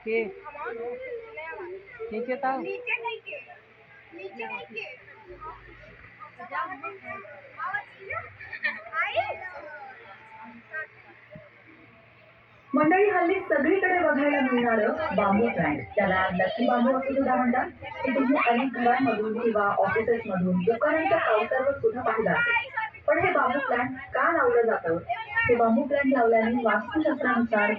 के नीचे था मंडळी हल्ली सगळीकडे बघायला मिळणारं बांबू प्लांट, त्याला लकी बांबू असं सुद्धा म्हणतात. ते तुम्ही अनेक घरांमधून किंवा ऑफिसेस मधून दुकानांच्या काउंटरवर सुद्धा पाहिलं असेल. पण हे बांबू प्लांट का लावलं जातं? हे बांबू प्लांट लावल्याने वास्तुशास्त्रानुसार